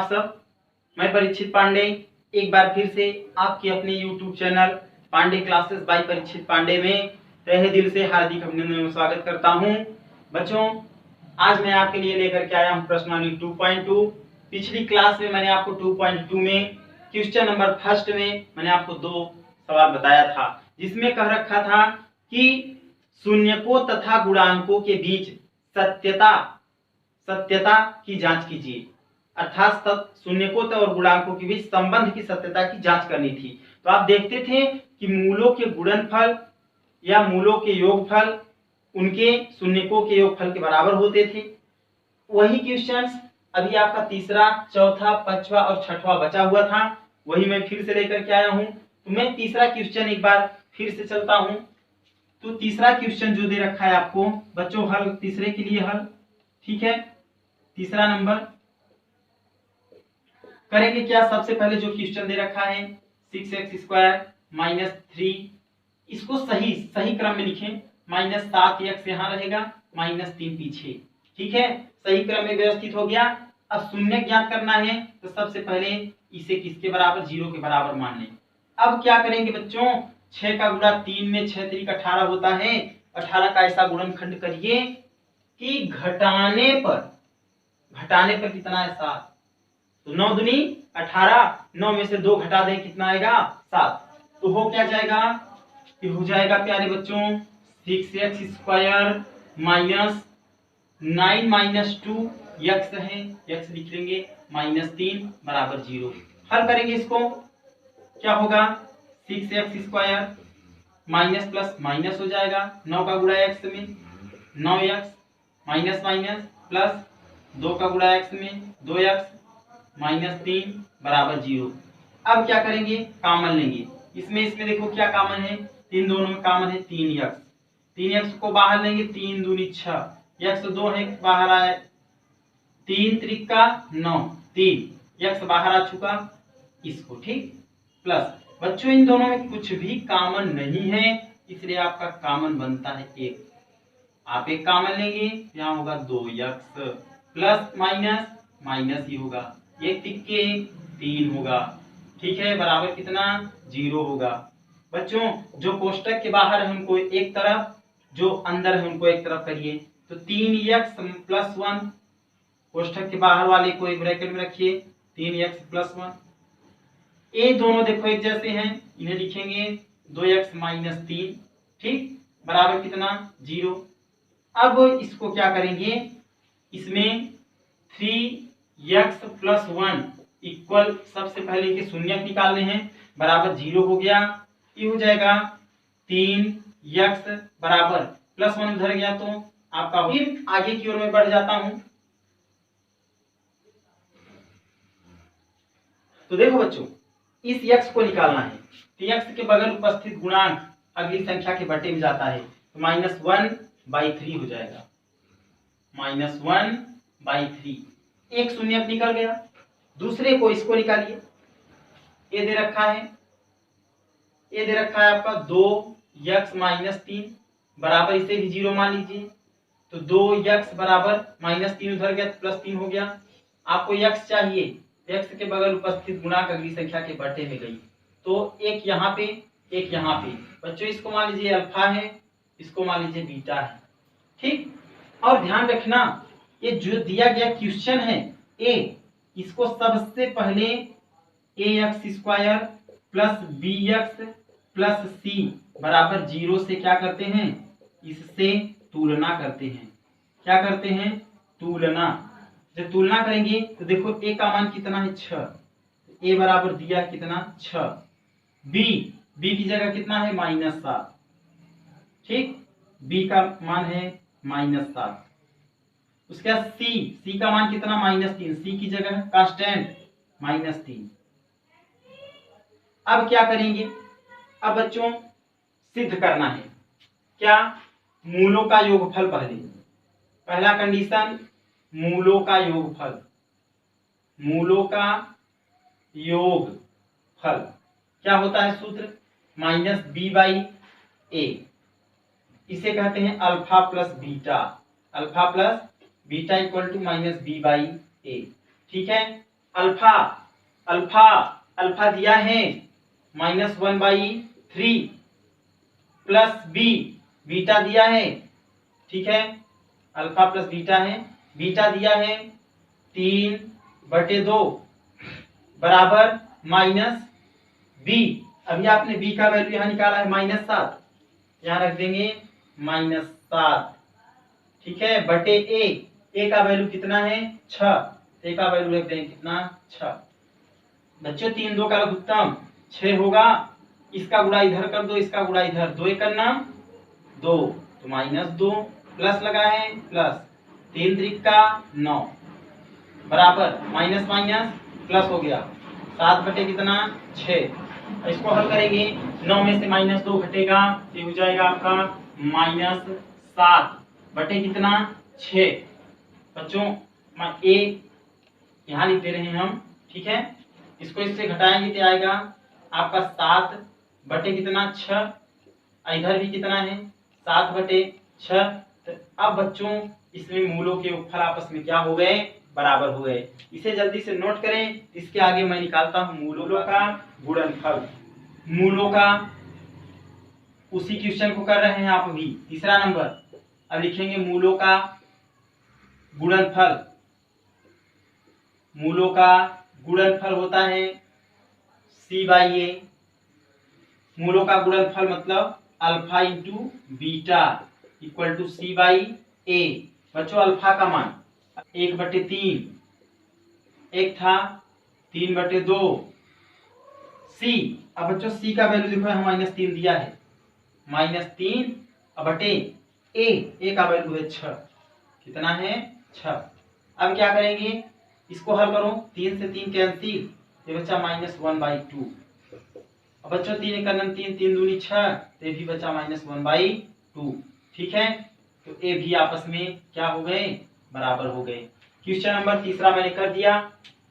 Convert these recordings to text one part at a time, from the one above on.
आप सब। मैं परीक्षित पांडे एक बार फिर से आपके अपने YouTube channel Pandey classes by Parikshit Pandey में तहे दिल से हार्दिक अभिनंदन एवं स्वागत करता हूं। बच्चों, आज मैं आपके लिए लेकर के आया हूं प्रश्नावली 2.2। पिछली क्लास में मैंने आपको 2.2 में क्वेश्चन नंबर फर्स्ट में मैंने आपको 2 सवाल बताया था, जिसमें कह रखा था कि शून्यकों तथा गुणांकों के बीच सत्यता की जांच कीजिए। अर्थात शून्यकों और गुणांकों के बीच संबंध की सत्यता की जांच करनी थी। तो आप देखते थे कि मूलों के गुणनफल या मूलों के योगफल उनके शून्यकों के योगफल के बराबर होते थे। वही क्वेश्चंस अभी आपका तीसरा, चौथा, पांचवा और छठवां बचा हुआ था, वही मैं फिर से लेकर के आया हूं। तो मैं तीसरा क्वेश्चन एक बार फिर से चलता हूं। तो तीसरा क्वेश्चन जो दे रखा है आपको बच्चों, हल तीसरे के लिए हल, ठीक है। तीसरा नंबर करेंगे क्या? सबसे पहले जो क्वेश्चन दे रखा है 6x² - 3, इसको सही क्रम में लिखें। -7x यहाँ रहेगा, -3 पीछे, ठीक है। सही क्रम में व्यवस्थित हो गया। अब शून्य ज्ञात करना है तो सबसे पहले इसे किसके बराबर? 0 के बराबर मान लें। अब क्या करेंगे बच्चों? 6 का गुणा 3 में 6 3 18 होता है। 18 का ऐसा गुणनखंड करिए कि घटाने पर कितना है? 7। तो 9 दूनी 18, 9 में से 2 घटा दें, कितना आएगा? 7। तो हो क्या जाएगा? ये हो जाएगा प्यारे बच्चों 6x² - 9 - 2 x है, x लिख लेंगे, -3 बराबर 0। हल करेंगे इसको, क्या होगा? 6x² माइनस प्लस माइनस हो जाएगा, 9 का गुणा x में 9x, माइनस माइनस प्लस 2 का गुणा x में 2x, -3 बराबर 0। अब क्या करेंगे? कॉमन लेंगे। इसमें देखो क्या कॉमन है? इन दोनों में कॉमन है 3x। 3x को बाहर लेंगे, 3 दूनी 6, x 2 है बाहर आया, 3 त्रिका 9, 3 x बाहर आ चुका, इसको, ठीक। प्लस बच्चों इन दोनों में कुछ भी कॉमन नहीं है, इसलिए आपका कॉमन बनता है 1। आप एक कॉमन लेंगे, यहाँ होगा 2x प्लस माइनस माइनस ही होगा, 1 तिक्के 3 होगा, ठीक है, बराबर कितना? 0 होगा। बच्चों जो कोष्टक के बाहर है उनको एक तरफ, जो अंदर है उनको एक तरफ करिए। तो 3x + 1, कोष्टक के बाहर वाले को एक ब्रैकेट में रखिए, 3x + 1। ये दोनों देखो एक जैसे हैं, इन्हें लिखेंगे 2x - 3, ठीक, बराबर कितना? 0। अब इसको क्या करेंगे? इसमें 3x + 1 इक्वल, सबसे पहले के शून्य निकालने हैं, बराबर 0 हो गया। ये हो जाएगा 3x बराबर +1 उधर गया तो आपका। फिर आगे की ओर में बढ़ जाता हूं। तो देखो बच्चों, इस x को निकालना है, तो x के बगल उपस्थित गुणांक अगली संख्या के बटे में जाता है, तो -1/3 हो जाएगा, -1/3। एक शून्य निकल गया। दूसरे को, इसको निकालिए। ये दे रखा है आपका 2x - 3 बराबर, इसे भी 0 मान लीजिए। तो 2x बराबर -3 उधर गया, +3 हो गया। आपको x चाहिए, x के बगल उपस्थित गुणांक अगली संख्या के बटे में गई, तो एक यहाँ पे, एक यहाँ पे। बच्चों इसको मान लीजिए अल्फा है, इसको मान लीजिए बीटा है, ठीक। और ध्यान रखना, ये जो दिया गया क्वेश्चन है a, इसको सबसे पहले ax² + bx + c बराबर 0 से क्या करते हैं? इससे तुलना करते हैं। क्या करते हैं? तुलना। जब तुलना करेंगे तो देखो a का मान कितना है? 6। a बराबर दिया कितना? 6। b की जगह कितना है? -7, ठीक, b का मान है -7। उसके बाद c का मान कितना? -3, c की जगह कांस्टेंट -3। अब क्या करेंगे? अब बच्चों सिद्ध करना है क्या? मूलों का योगफल। पहला कंडीशन, मूलों का योगफल। मूलों का योगफल क्या होता है? सूत्र -b/a, इसे कहते हैं alpha plus beta. Alpha plus beta equal to -b/a, ठीक है। अल्फा अल्फा अल्फा दिया है -1/3 प्लस बी बीटा दिया है, ठीक है, अल्फा प्लस बीटा है, बीटा दिया है 3/2 बराबर माइनस बी। अभी आपने बी का वैल्यू यहाँ निकाला है -7, यहाँ रख देंगे -7, ठीक है, बटे ए का वैल्यू कितना है 6, ए का वैल्यू रख देंगे कितना 6। बच्चों 3 2 का लघुत्तम 6 होगा, इसका गुणा इधर कर दो, इसका गुणा इधर, 2 1 9 2 तो -2 प्लस लगा है प्लस 3 3 का 9 बराबर माइनस माइनस प्लस हो गया 7 बटे कितना 6। इसको हल करेंगे 9 में से -2 घटेगा, ये हो जाएगा आपका -7 बटे कितना 6। बच्चों ए यहाँ लिख दे रहे हैं हम, ठीक है, इसको इससे घटाएंगे तो आएगा आपका 7 बटे कितना 6, इधर भी कितना है 7 बटे 6। तो अब बच्चों इसमें मूलों के योगफल आपस में क्या हो गए, बराबर हो गए। इसे जल्दी से नोट करें, इसके आगे मैं निकालता हूं मूलों का गुणनफल। मूलों का उसी क्वेश्चन को कर रहे हैं आप अभी, तीसरा नंबर। अब लिखेंगे मूलों का गुणनफल। मूलों का गुणनफल होता है C/A। मूलों का गुणनफल मतलब alpha into beta equal to C/A। बच्चों अल्फा का मान 1/3, एक था 3/2 C। अब बच्चों C का वैल्यू देखो यहाँ -3 दिया है, -3 बटे A का वैल्यू है 6, कितना है 6। अब क्या करेंगे, इसको हल करो, 3 से 3 कैंसिल, ये बचा -1/2। अब बच्चों 3 1 9 3 3 दूनी 6, तो ये भी बचा -1/2, ठीक है। तो ये भी आपस में क्या हो गए, बराबर हो गए। क्वेश्चन नंबर तीसरा मैंने कर दिया,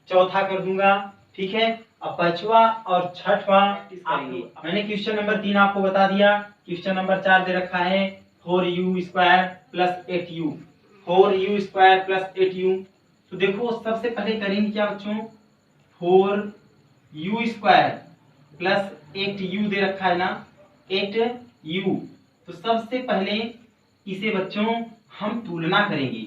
चौथा कर दूंगा, ठीक है। अब पांचवा और छठवा करेंगे। मैंने क्वेश्चन नंबर 3 आपको बता दिया। क्वेश्चन नंबर 4 दे रखा है 4u² + 8u, 4u² + 8u। तो देखो सबसे पहले करेंगे क्या बच्चों, 4u² + 8u दे रखा है ना, 8u। तो सबसे पहले इसे बच्चों हम तुलना करेंगे,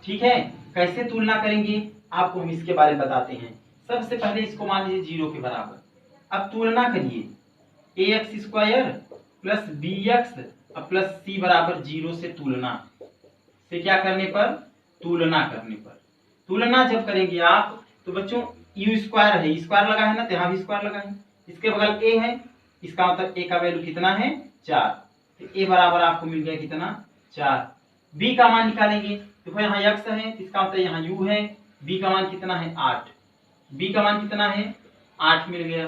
ठीक है। कैसे तुलना करेंगे आपको हम इसके बारे में बताते हैं। सबसे पहले इसको मान लीजिए 0 के बराबर। अब तुलना करिए, ax² + bx + c बराबर 0 से तुलना से क्या करने पर, तुलना करने पर। तुलना जब करेंगे आप तो बच्चों u² है, स्क्वायर लगा है ना, तो यहाँ भी स्क्वायर लगा है, इसके बगल a है, इसका मतलब a का वैल्यू कितना है 4, तो a बराबर आपको मिल गया कितना 4। b का मान निकालेंगे, देखो यहाँ x है, इसका मतलब यहाँ u है, b का मान कितना है 8, b का मान कितना है 8 मिल गया।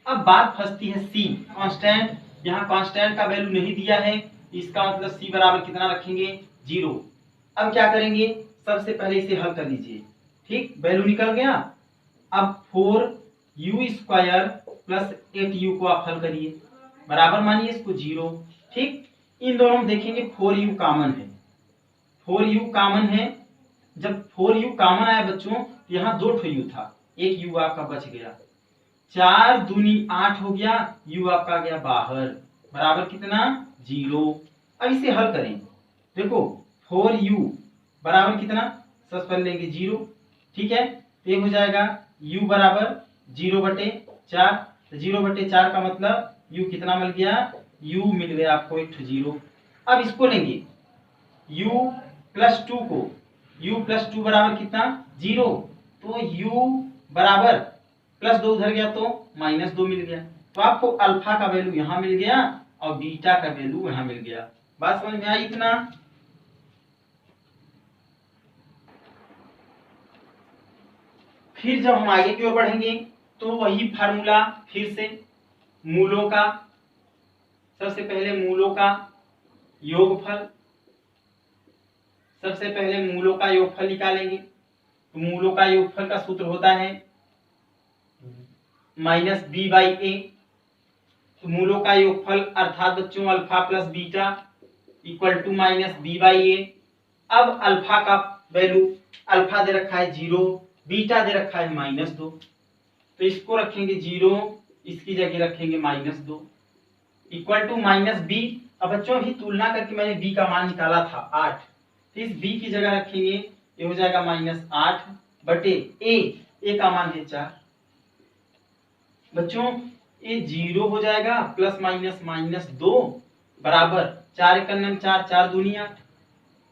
अब बात फंसती है c कांस्टेंट, यहाँ कांस्टेंट का वैल्यू नहीं दिया है, इसका मतलब c बराबर कितना रखेंगे 0। अब क्या करेंगे, सबसे पहले इसे हल कर लीजिए, ठीक, वैल्यू निकल गया। अब 4u² + 8u को आप हल करिए, बराबर मानिए इसको 0, ठीक। इन दोनों में देखेंगे 4u कॉमन है, 4u कॉमन है। जब 4u कॉमन आया बच्चों, यहाँ 2 u था, एक u आपका बच गया, 4 दूनी 8 हो गया, u आपका गया बाहर, बराबर कितना 0। अब इसे हल करें, देखो 4u बराबर कितना, सबसे पहले लेंगे 0, ठीक है, तो ये हो जाएगा u बराबर 0/4, तो 0/4 का मतलब u कितना मिल गया, u मिल गया आपको 1 0। अब इसको लेंगे u + 2 को, u + 2 बराबर कितना 0, तो u बराबर +2 उधर गया तो -2 मिल गया। तो आपको अल्फा का वैल्यू यहाँ मिल गया और बीटा का वैल्यू यहाँ मिल गया। बात समझ में आई इतना। फिर जब हम आगे की ओर बढ़ेंगे तो वही फार्मूला फिर से, मूलों का, सबसे पहले मूलों का योगफल, सबसे पहले मूलों का योगफल निकालेंगे। तो मूलों का योगफल का सूत्र होता है -b/a। तो मूलों का योगफल अर्थात बच्चों alpha plus beta equal to -b/a। अब अल्फा का वैल्यू, अल्फा दे रखा है 0, बीटा दे रखा है -2, तो इसको रखेंगे 0, इसकी जगह रखेंगे -2 इक्वल टू -b। अब बच्चों अभी तुलना करके मैंने b का मान निकाला था 8, तो इस b की जगह रखेंगे, ये हो जाएगा -8 बटे a का मान है 4। बच्चों ये 0 हो जाएगा, प्लस माइनस -2 बराबर 4 × 4, 4 दूनी 8,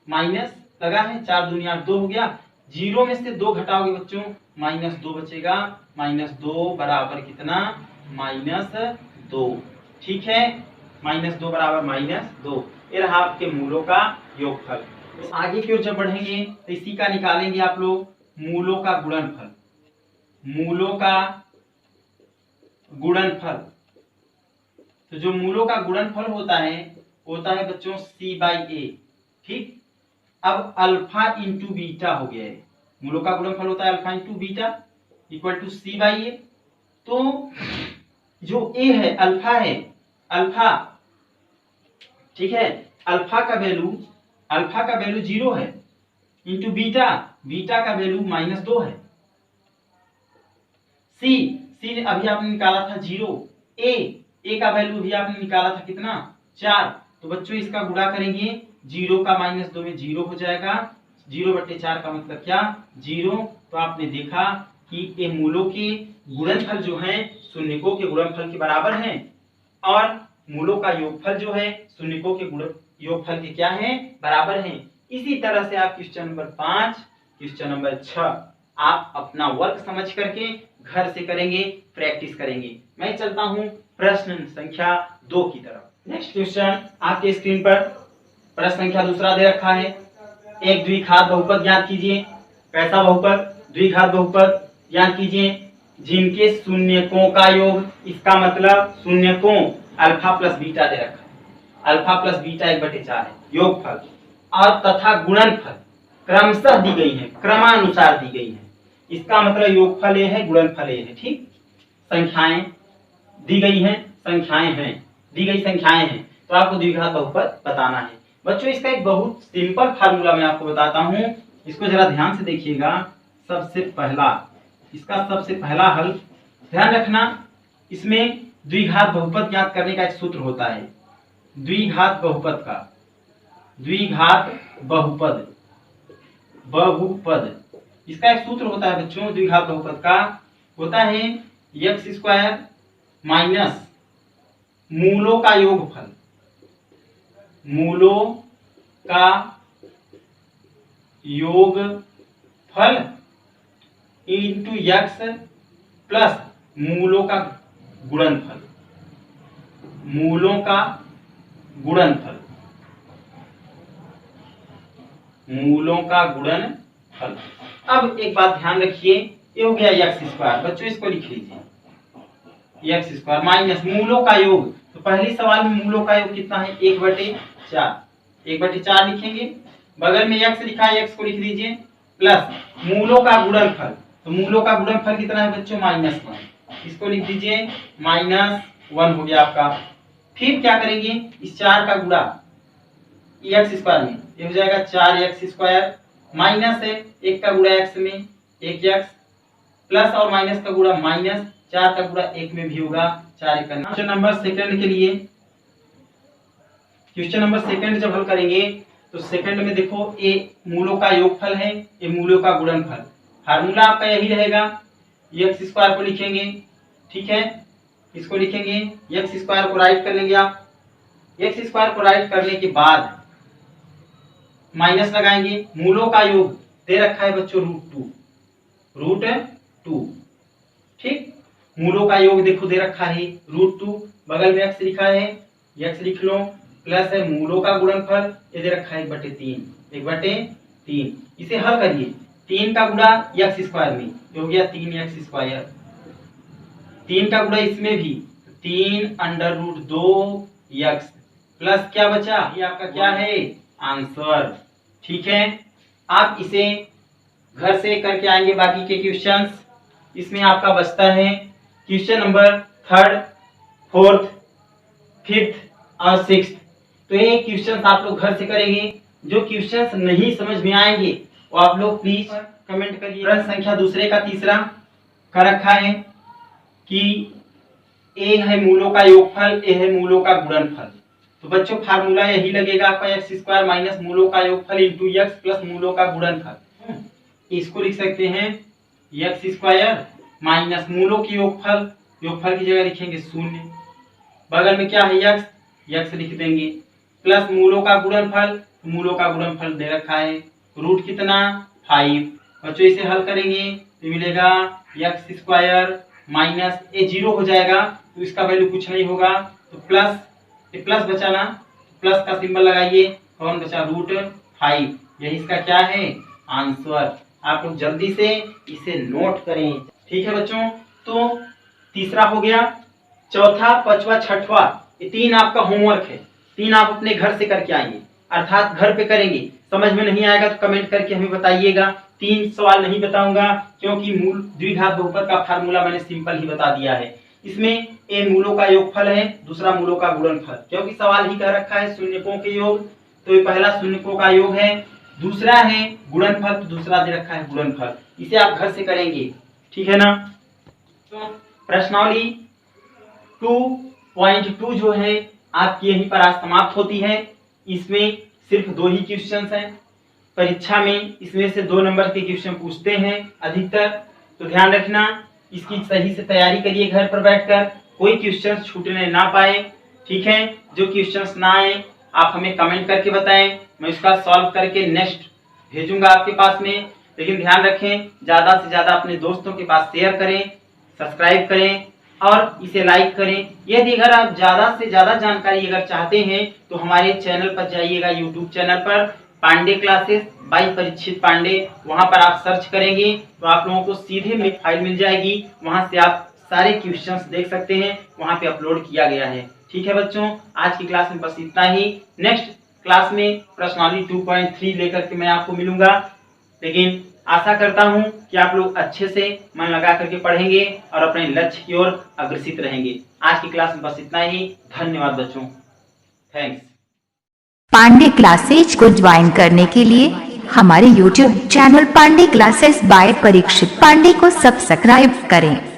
माइनस लगा है 4 दूनी 8, 2 हो गया। 0 में से 2 घटाओगे बच्चों, -2 बचेगा, -2 बराबर कितना, -2। ठीक है, -2 बराबर -2, ये रहा आपके मूलों का योगफल। तो आगे की ओर जब बढ़ेंगे तो इसी का निकालेंगे आप लोग मूलों का गुणनफल। मूलों का गुणनफल, तो जो मूलों का गुणनफल होता है बच्चों c/a। ठीक, अब अल्फा इंटू बीटा हो गया है, मूलों का गुणनफल होता है alpha into beta equal to c/a। तो जो a है, अल्फा है, अल्फा, ठीक है, अल्फा का वैल्यू 0 है, इंटू बीटा, बीटा का वैल्यू -2 है। सी अभी आपने निकाला था 0, ए का वैल्यू भी आपने निकाला था कितना, 4। तो बच्चों इसका गुणा करेंगे, 0 का -2 में 0 हो जाएगा, 0/4 का मतलब क्या, 0। तो आपने देखा कि ये मूलों के गुणनफल जो हैं शून्यकों के गुणनफल के बराबर हैं, और मूलों का योगफल जो है शून्यकों के योगफल के क्या है, बराबर हैं। इसी तरह से आप क्वेश्चन नंबर 5, क्वेश्चन नंबर 6 आप अपना वर्क समझ करके घर से करेंगे, प्रैक्टिस करेंगे। मैं चलता हूं प्रश्न संख्या 2 की तरफ। नेक्स्ट क्वेश्चन आपके स्क्रीन पर प्रश्न संख्या 2 दे रखा है, एक द्विघात बहुपद ज्ञात कीजिए। कैसा बहुपद, द्विघात बहुपद ज्ञात कीजिए जिनके शून्यकों का योग, इसका मतलब शून्यकों अल्फा प्लस बीटा दे रखा है, अल्फा प्लस बीटा 1/4 है योगफल, और तथा गुणनफल क्रमशः दी गई है, क्रमानुसार दी गई है। इसका मतलब योगफल ये है, गुणनफल ये है। ठीक, संख्याएं दी गई हैं, संख्याएं हैं, दी गई संख्याएं हैं, तो आपको द्विघात बहुपद बताना है। बच्चों इसका एक बहुत सिंपल फार्मूला मैं आपको बताता हूं, इसको जरा ध्यान से देखिएगा। इसका सबसे पहला हल ध्यान रखना, इसमें द्विघात बहुपद ज्ञात करने का एक सूत्र होता है, द्विघात बहुपद का, द्विघात बहुपद, इसका एक सूत्र होता है बच्चों, द्विघात बहुपद का होता है x² माइनस मूलों का योगफल, मूलों का योगफल इंटू x प्लस मूलों का गुणनफल, मूलों का गुणनफल, मूलों का गुणनफल। अब एक बात ध्यान रखिए, ये हो गया x², बच्चों इसको लिख लीजिए, x² माइनस मूलों का योग। तो पहली सवाल में मूलों का योग कितना है, 1/4, 1/4 लिखेंगे, बगल में x लिखा है, x को लिख दीजिए, प्लस मूलों का गुणनफल। तो मूलों का गुणनफल कितना है बच्चों, -1, इसको लिख दीजिए, -1 हो गया आपका। फिर क्या करेंगे, इस 4 का गुणा x² में, ये हो जाएगा 4x², माइनस है 1 का गुणा x में 1x, प्लस और माइनस का गुणा माइनस, 4 का गुणा 1 में भी होगा 4 का। क्वेश्चन नंबर सेकंड के लिए, क्वेश्चन नंबर सेकंड जब हल करेंगे तो सेकंड में देखो, ये मूलों का योगफल है, ये मूलों का गुणनफल। फार्मूला आपका यही रहेगा, x² को लिखेंगे, ठीक है, इसको लिखेंगे, x² को राइट कर लेंगे आप, x² को राइट करने के बाद माइनस लगाएंगे, मूलों का योग दे रखा है बच्चों √2, ठीक, मूलों का योग देखो दे रखा है √2, बगल में x लिखा है, x लिख लो, प्लस है मूलों का गुणनफल, ये दे रखा है 1/3, इसे हल करिए, 3 का गुणा x² में, ये हो गया 3x², 3 का गुणा इसमें भी 3√2x, प्लस क्या बचा, ये आपका क्या है, आंसर। ठीक है, आप इसे घर से करके आएंगे बाकी के क्वेश्चंस। इसमें आपका बचता है क्वेश्चन नंबर 3, 4, 5 और 6। तो ये क्वेश्चंस आप लोग घर से करेंगे। जो क्वेश्चंस नहीं समझ में आएंगे वो आप लोग प्लीज कमेंट करिए। प्रश्न संख्या दूसरे का तीसरा कर रखा है कि ए है मूलों का योगफल, ए है मूलों का गुणनफल। तो बच्चों फार्मूला यही लगेगा आपका एक्स स्क्वायर माइनस मूलों का योगफल इंटू एक्स प्लस मूलों का गुणनफल। इसको लिख सकते हैं एक्स स्क्वायर माइनस मूलों की योगफल, योगफल की जगह लिखेंगे 0, बगल में क्या है एक्स, एक्स लिख देंगे, प्लस मूलों का गुणनफल, मूलों का गुणनफल दे रखा है रूट कितना 5। बच्चों इसे हल करेंगे तो मिलेगा एक्स स्क्वायर माइनस ए 0 हो जाएगा तो इसका वैल्यू कुछ नहीं होगा, तो प्लस ये प्लस बचा ना, प्लस का सिंबल लगाइए, कौन बचा रूट 5। यही इसका क्या है आंसर। आप लोग जल्दी से इसे नोट करें। ठीक है बच्चों, तो तीसरा हो गया, चौथा पांचवा छठवा ये 3 आपका होमवर्क है, 3 आप अपने घर से करके आएंगे, अर्थात घर पे करेंगे। समझ में नहीं आएगा तो कमेंट करके हमें बताइएगा। 3 सवाल नहीं बताऊंगा क्योंकि मूल द्विघात बहुपद का फार्मूला मैंने सिंपल ही बता दिया है। इसमें ए मूलों का योगफल है, दूसरा मूलों का गुणनफल, क्योंकि सवाल ही कह रखा है शून्यकों के योग, तो ये पहला शून्यकों का योग है, दूसरा है गुणनफल तो दूसरा दे रखा है गुणनफल। इसे आप घर से करेंगे, ठीक है ना। तो प्रश्नावली 2.2 जो है आपकी यहीं पर आज समाप्त होती है। इसमें सिर्फ 2 ही क्वेश्चन हैं, परीक्षा में इसमें से 2 नंबर के क्वेश्चन पूछते हैं अधिकतर, तो ध्यान रखना इसकी सही से तैयारी करिए घर पर बैठकर, कोई क्वेश्चन छूटने ना पाए। ठीक है, जो क्वेश्चंस ना आए आप हमें कमेंट करके बताएं, मैं इसका सॉल्व करके नेक्स्ट भेजूंगा आपके पास में। लेकिन ध्यान रखें ज्यादा से ज्यादा अपने दोस्तों के पास शेयर करें, सब्सक्राइब करें और इसे लाइक करें। यदि अगर आप ज्यादा से ज्यादा जानकारी अगर चाहते हैं तो हमारे चैनल पर जाइएगा, यूट्यूब चैनल पर पांडे क्लासेस बाय परीक्षित पांडे, वहां पर आप सर्च करेंगे तो आप लोगों को सीधे में फाइल मिल जाएगी, वहां से आप सारे क्वेश्चंस देख सकते हैं, वहां पे अपलोड किया गया है। ठीक है बच्चों, आज की क्लास में बस इतना ही। नेक्स्ट क्लास में प्रश्नावली 2.3 लेकर के मैं आपको मिलूंगा, लेकिन आशा करता हूं कि आप लोग अच्छे से मन लगा करके पढ़ेंगे और अपने लक्ष्य की ओर अग्रसित रहेंगे। आज की क्लास में बस इतना ही। धन्यवाद बच्चों, थैंक्स। पांडे क्लासेज को ज्वाइन करने के लिए हमारे YouTube channel Pandey classes by Parikshit Pandey को सब्सक्राइब करें।